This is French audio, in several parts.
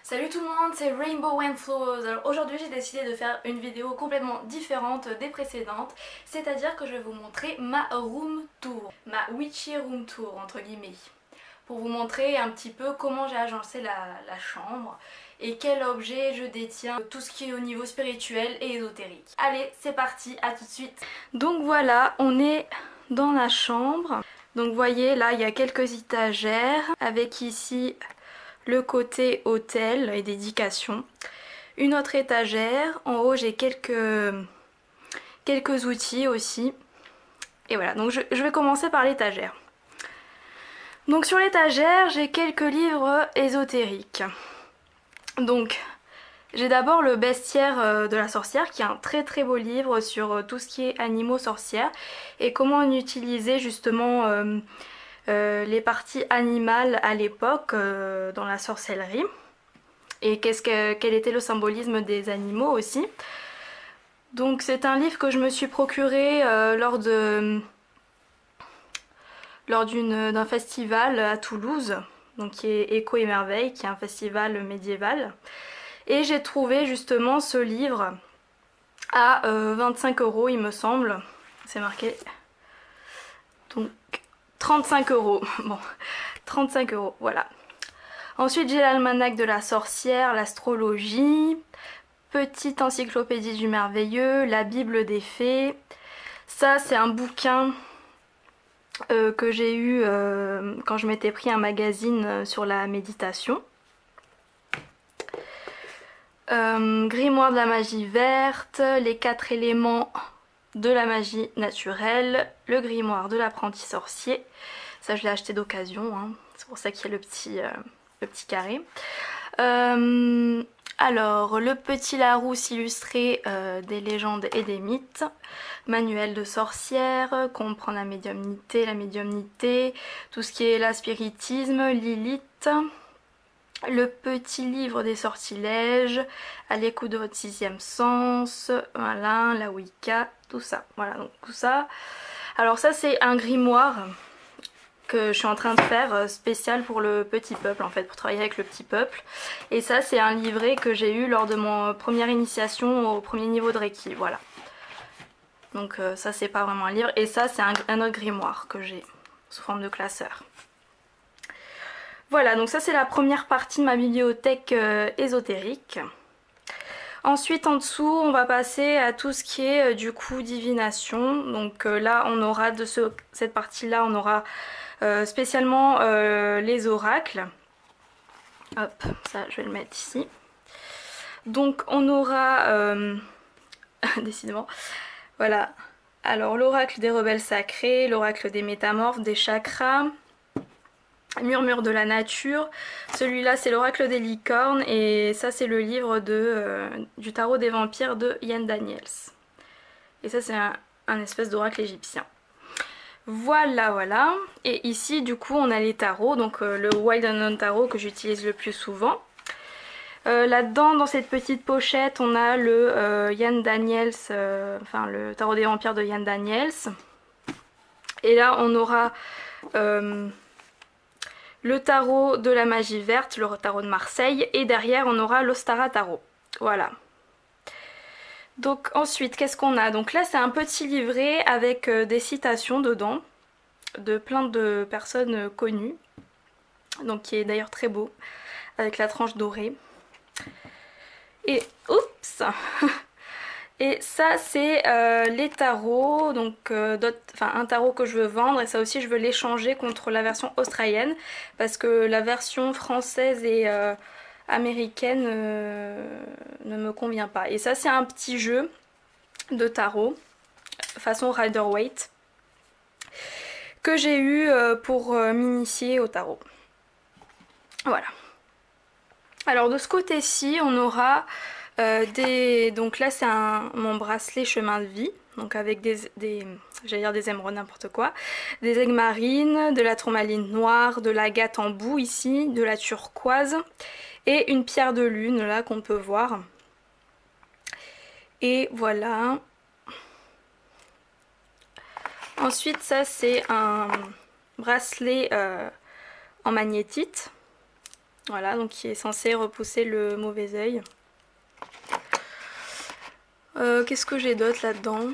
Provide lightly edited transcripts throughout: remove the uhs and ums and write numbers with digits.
Salut tout le monde, c'est Rainbow and Flows. Alors aujourd'hui j'ai décidé de faire une vidéo complètement différente des précédentes, c'est-à-dire que je vais vous montrer ma room tour, ma witchy room tour entre guillemets, pour vous montrer un petit peu comment j'ai agencé la chambre et quel objet je détiens, tout ce qui est au niveau spirituel et ésotérique. Allez, c'est parti, à tout de suite. Donc voilà, on est dans la chambre. Donc vous voyez là il y a quelques étagères avec ici le côté hôtel et dédication. Une autre étagère, en haut j'ai quelques outils aussi. Et voilà, donc je vais commencer par l'étagère. Donc sur l'étagère j'ai quelques livres ésotériques. Donc j'ai d'abord le bestiaire de la sorcière qui est un très très beau livre sur tout ce qui est animaux sorcières et comment on utilisait justement les parties animales à l'époque dans la sorcellerie et quel était le symbolisme des animaux aussi. Donc c'est un livre que je me suis procuré lors d'un festival à Toulouse, donc qui est Écho et Merveille, qui est un festival médiéval. Et j'ai trouvé justement ce livre à 25 € il me semble, c'est marqué. Donc 35 €, bon 35 €, voilà. Ensuite j'ai l'almanach de la sorcière, l'astrologie, petite encyclopédie du merveilleux, la Bible des fées. Ça c'est un bouquin que j'ai eu quand je m'étais pris un magazine sur la méditation. Grimoire de la magie verte, les 4 éléments de la magie naturelle, le grimoire de l'apprenti sorcier. Ça je l'ai acheté d'occasion, hein. C'est pour ça qu'il y a le petit carré. Alors, le petit Larousse illustré des légendes et des mythes, manuel de sorcière, comprend la médiumnité, tout ce qui est la spiritisme, Lilith, le petit livre des sortilèges, à l'écoute de votre 6e sens, voilà, la Wicca, tout ça, voilà, donc tout ça. Alors ça c'est un grimoire que je suis en train de faire spécial pour le petit peuple en fait, pour travailler avec le petit peuple. Et ça c'est un livret que j'ai eu lors de mon première initiation au premier niveau de Reiki, voilà. Donc ça c'est pas vraiment un livre, et ça c'est un autre grimoire que j'ai sous forme de classeur. Voilà, donc ça c'est la première partie de ma bibliothèque ésotérique. Ensuite en dessous on va passer à tout ce qui est du coup divination. Donc là on aura cette partie là on aura spécialement les oracles. Hop, ça je vais le mettre ici. Donc on aura décidément, voilà, alors l'oracle des rebelles sacrés, l'oracle des métamorphes, des chakras, murmure de la nature. Celui-là c'est l'oracle des licornes et ça c'est le livre du tarot des vampires de Ian Daniels. Et ça c'est un espèce d'oracle égyptien. Voilà, voilà. Et ici du coup on a les tarots, donc le Wild Unknown Tarot que j'utilise le plus souvent. Là-dedans, dans cette petite pochette, on a le Ian Daniels, enfin le tarot des vampires de Ian Daniels. Et là on aura le tarot de la magie verte, le tarot de Marseille, et derrière on aura l'Ostara Tarot. Voilà. Donc ensuite, qu'est-ce qu'on a? Donc là c'est un petit livret avec des citations dedans, de plein de personnes connues, donc qui est d'ailleurs très beau, avec la tranche dorée. Et oups et ça c'est les tarots, donc un tarot que je veux vendre, et ça aussi je veux l'échanger contre la version australienne parce que la version française et américaine ne me convient pas. Et ça c'est un petit jeu de tarot façon Rider-Waite que j'ai eu pour m'initier au tarot. Voilà. Alors de ce côté-ci on aura donc là c'est mon bracelet chemin de vie, donc avec j'allais dire des émeraudes, n'importe quoi, des aigues marines, de la tourmaline noire, de l'agate en bout ici, de la turquoise et une pierre de lune là qu'on peut voir. Et voilà. Ensuite ça c'est un bracelet en magnétite. Voilà, donc qui est censé repousser le mauvais œil. Qu'est-ce que j'ai d'autre là-dedans?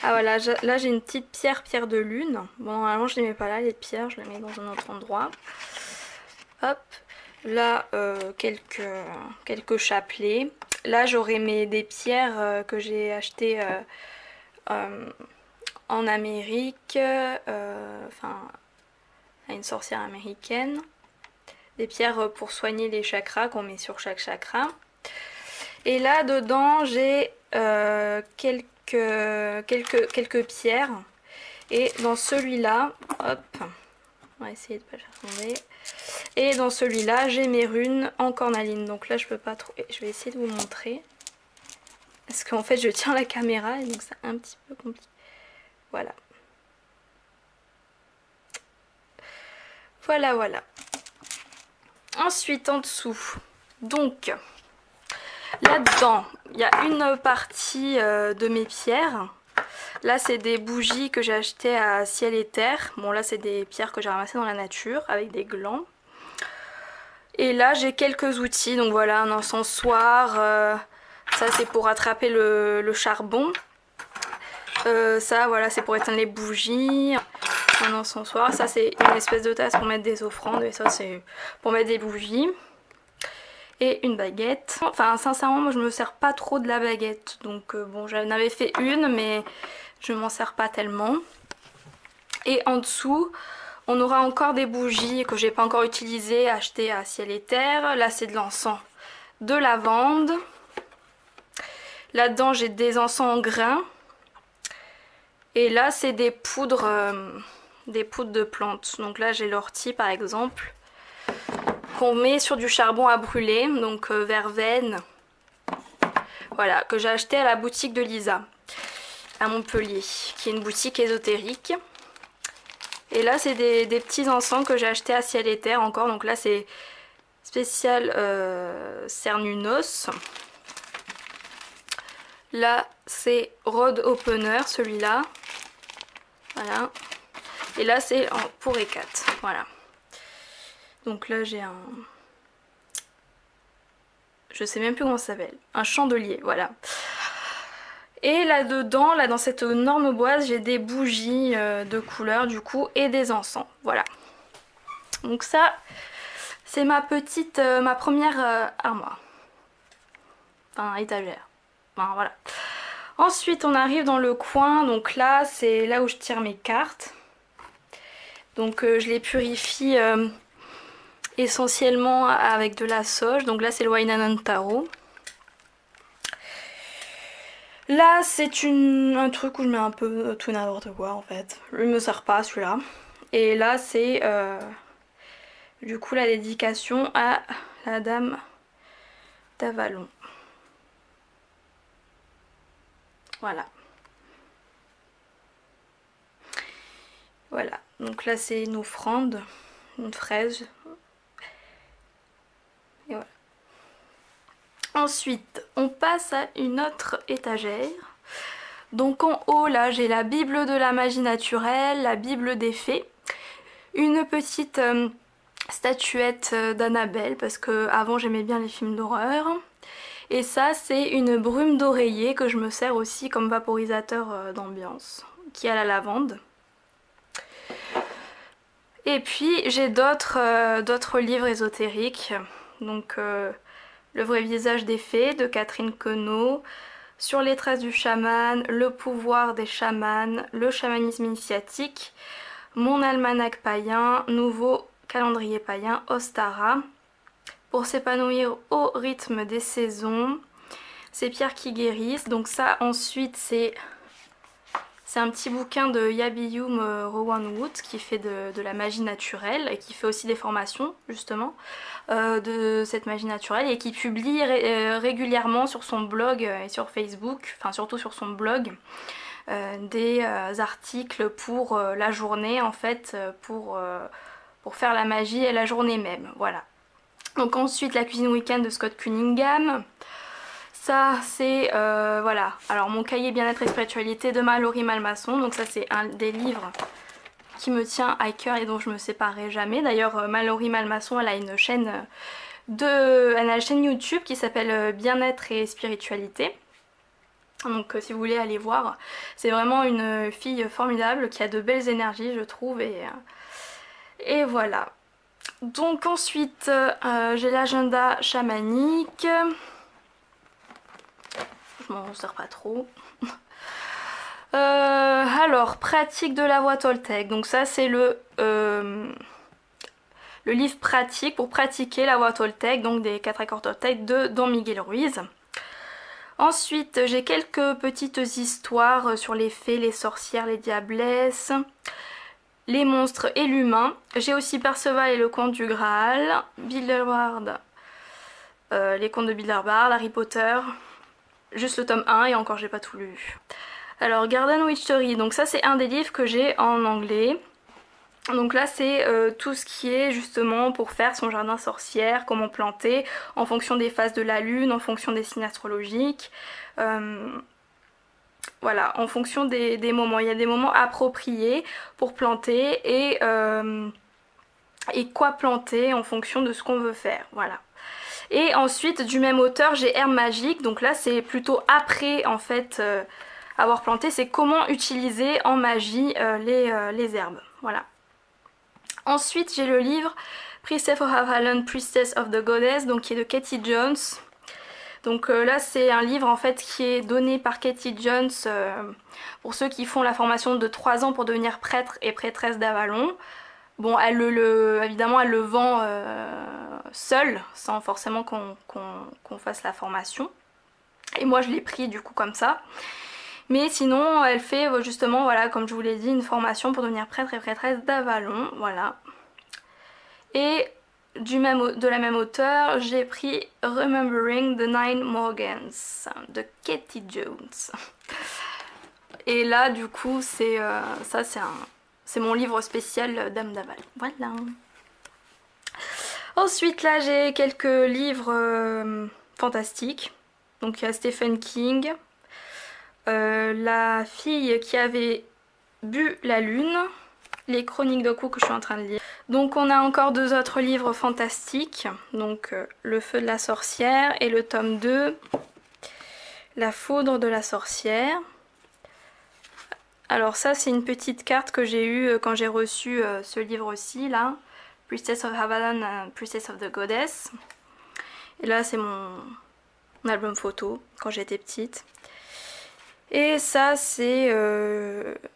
Ah voilà, là j'ai une petite pierre de lune. Bon, normalement je les mets pas là, les pierres, je les mets dans un autre endroit. Hop, là quelques chapelets. Là j'aurai des pierres que j'ai achetées en Amérique, enfin à une sorcière américaine. Des pierres pour soigner les chakras qu'on met sur chaque chakra. Et là dedans j'ai quelques pierres. Et dans celui-là, hop, on va essayer de pas le faire tomber. Et dans celui-là, j'ai mes runes en cornaline. Donc là, je peux pas trop. Je vais essayer de vous montrer. Parce qu'en fait, je tiens la caméra et donc c'est un petit peu compliqué. Voilà. Voilà, voilà. Ensuite, en dessous. Donc, là-dedans, il y a une partie de mes pierres. Là, c'est des bougies que j'ai achetées à Ciel et Terre. Bon, là, c'est des pierres que j'ai ramassées dans la nature avec des glands. Et là, j'ai quelques outils. Donc voilà, un encensoir. Ça, c'est pour attraper le charbon. Ça, voilà, c'est pour éteindre les bougies. Un encensoir. Ça, c'est une espèce de tasse pour mettre des offrandes. Et ça, c'est pour mettre des bougies. Et une baguette. Enfin, sincèrement, moi, je me sers pas trop de la baguette. Donc, bon, j'en avais fait une, mais je m'en sers pas tellement. Et en dessous, on aura encore des bougies que j'ai pas encore utilisées, achetées à Ciel et Terre. Là, c'est de l'encens de lavande. Là-dedans, j'ai des encens en grains. Et là, c'est des poudres de plantes. Donc là, j'ai l'ortie, par exemple, qu'on met sur du charbon à brûler, donc verveine. Voilà, que j'ai acheté à la boutique de Lisa, à Montpellier, qui est une boutique ésotérique. Et là, c'est des petits encens que j'ai acheté à Ciel et Terre encore. Donc là, c'est spécial Cernunos. Là, c'est Road Opener, celui-là. Voilà. Et là, c'est pour E4. Voilà. Donc là, j'ai un... Je sais même plus comment ça s'appelle. Un chandelier, voilà. Et là-dedans, là dans cette énorme boîte, j'ai des bougies de couleur du coup et des encens. Voilà. Donc ça, c'est ma première armoire. Enfin, étagère. Enfin, voilà. Ensuite, on arrive dans le coin. Donc là, c'est là où je tire mes cartes. Donc je les purifie essentiellement avec de la sauge. Donc là, c'est le Wainanan Tarot. Là, c'est un truc où je mets un peu tout n'importe quoi en fait. Il me sert pas celui-là. Et là, c'est du coup la dédication à la dame d'Avalon. Voilà. Voilà. Donc là, c'est une offrande, une fraise. Et voilà. Ensuite, on passe à une autre étagère. Donc en haut, là, j'ai la Bible de la magie naturelle, la Bible des fées, une petite statuette d'Annabelle, parce que avant j'aimais bien les films d'horreur. Et ça, c'est une brume d'oreiller que je me sers aussi comme vaporisateur d'ambiance, qui a la lavande. Et puis j'ai d'autres livres ésotériques. Donc Le vrai visage des fées de Catherine Queneau, Sur les traces du chaman, Le pouvoir des chamans, Le chamanisme initiatique, Mon almanach païen, Nouveau calendrier païen, Ostara, Pour s'épanouir au rythme des saisons, Ces pierres qui guérissent. Donc ça ensuite c'est un petit bouquin de Yabiyum Rowanwood qui fait de la magie naturelle et qui fait aussi des formations justement de cette magie naturelle et qui publie régulièrement sur son blog et sur Facebook, enfin surtout sur son blog, des articles pour la journée en fait, pour faire la magie et la journée même. Voilà. Donc ensuite la cuisine week-end de Scott Cunningham. Ça c'est voilà, alors mon cahier bien-être et spiritualité de Mallory Malmasson. Donc ça c'est un des livres qui me tient à cœur et dont je me séparerai jamais. D'ailleurs, Mallory Malmasson, elle a une chaîne YouTube qui s'appelle Bien-être et spiritualité. Donc si vous voulez aller voir, c'est vraiment une fille formidable qui a de belles énergies, je trouve, et voilà. Donc ensuite, j'ai l'agenda chamanique. Je m'en sers pas trop. Alors, pratique de la voix Toltec. Donc ça, c'est le livre pratique pour pratiquer la voix Toltec, donc des 4 accords Toltec de Don Miguel Ruiz. Ensuite, j'ai quelques petites histoires sur les fées, les sorcières, les diablesses, les monstres et l'humain. J'ai aussi Perceval et le conte du Graal, Bilderbarn, les contes de Bilderbarn, Harry Potter, juste le tome 1 et encore j'ai pas tout lu. Alors Garden Witchery, donc ça c'est un des livres que j'ai en anglais. Donc là c'est tout ce qui est justement pour faire son jardin sorcière, comment planter en fonction des phases de la lune, en fonction des signes astrologiques. Voilà, en fonction des moments. Il y a des moments appropriés pour planter et quoi planter en fonction de ce qu'on veut faire. Voilà. Et ensuite du même auteur j'ai Herbe Magique, donc là c'est plutôt après en fait avoir planté, c'est comment utiliser en magie les herbes. Voilà. Ensuite j'ai le livre Priestess of Avalon, Priestess of the Goddess, donc qui est de Katie Jones. Donc là c'est un livre en fait qui est donné par Katie Jones pour ceux qui font la formation de 3 ans pour devenir prêtre et prêtresse d'Avalon. Bon, évidemment elle le vend seule, sans forcément qu'on fasse la formation. Et moi je l'ai pris du coup comme ça. Mais sinon elle fait justement, voilà, comme je vous l'ai dit, une formation pour devenir prêtre et prêtresse d'Avalon. Voilà. Et de la même auteure, j'ai pris Remembering the Nine Morgans de Katie Jones. Et là du coup c'est mon livre spécial Dame d'Avalon. Voilà. Ensuite là j'ai quelques livres fantastiques. Donc il y a Stephen King, La fille qui avait bu la lune, les chroniques d'Oku que je suis en train de lire. Donc on a encore 2 autres livres fantastiques, donc Le feu de la sorcière et le tome 2, La foudre de la sorcière. Alors ça c'est une petite carte que j'ai eue quand j'ai reçu ce livre-ci là, Priestess of Avalon, Priestess of the Goddess. Et là c'est mon album photo quand j'étais petite. Et ça c'est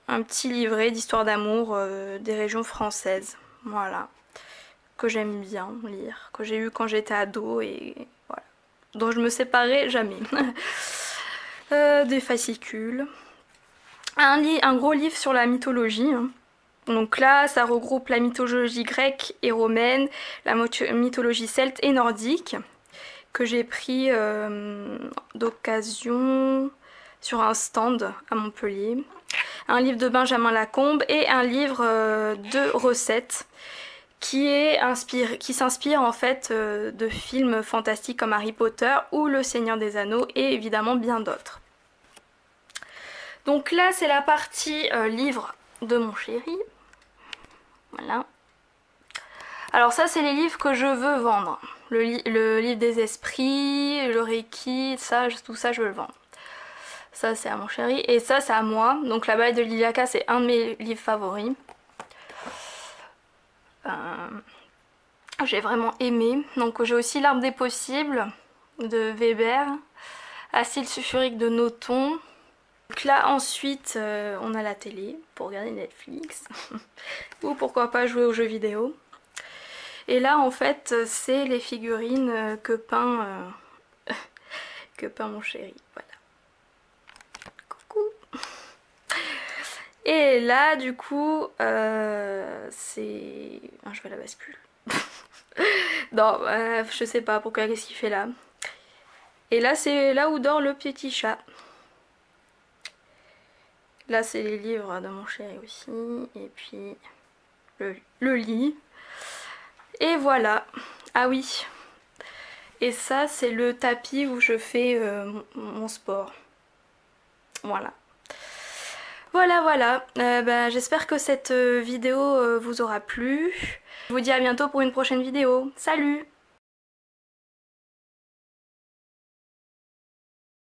un petit livret d'histoire d'amour des régions françaises. Voilà. Que j'aime bien lire, que j'ai eu quand j'étais ado et voilà. Dont je me séparais jamais. Des fascicules. Un gros livre sur la mythologie. Donc là, ça regroupe la mythologie grecque et romaine, la mythologie celte et nordique, que j'ai pris d'occasion sur un stand à Montpellier. Un livre de Benjamin Lacombe et un livre de recettes qui s'inspire en fait de films fantastiques comme Harry Potter ou Le Seigneur des Anneaux et évidemment bien d'autres. Donc là c'est la partie livre de mon chéri. Voilà. Alors ça c'est les livres que je veux vendre. Le livre des esprits, le Reiki, tout ça je veux le vendre. Ça c'est à mon chéri et ça c'est à moi. Donc La Ballade de Liliaka c'est un de mes livres favoris. J'ai vraiment aimé. Donc j'ai aussi L'Arbre des possibles de Weber, Acide sulfurique de Nothomb. Donc là ensuite on a la télé pour regarder Netflix ou pourquoi pas jouer aux jeux vidéo. Et là en fait c'est les figurines que peint mon chéri. Voilà. Coucou. Et là du coup c'est... Ah, je vais la bascule. Non, je sais pas pourquoi, qu'est-ce qu'il fait là. Et là c'est là où dort le petit chat. Là c'est les livres de mon chéri aussi. Et puis le lit. Et voilà. Ah oui. Et ça c'est le tapis où je fais mon sport. Voilà. Voilà, voilà. Bah, j'espère que cette vidéo vous aura plu. Je vous dis à bientôt pour une prochaine vidéo. Salut!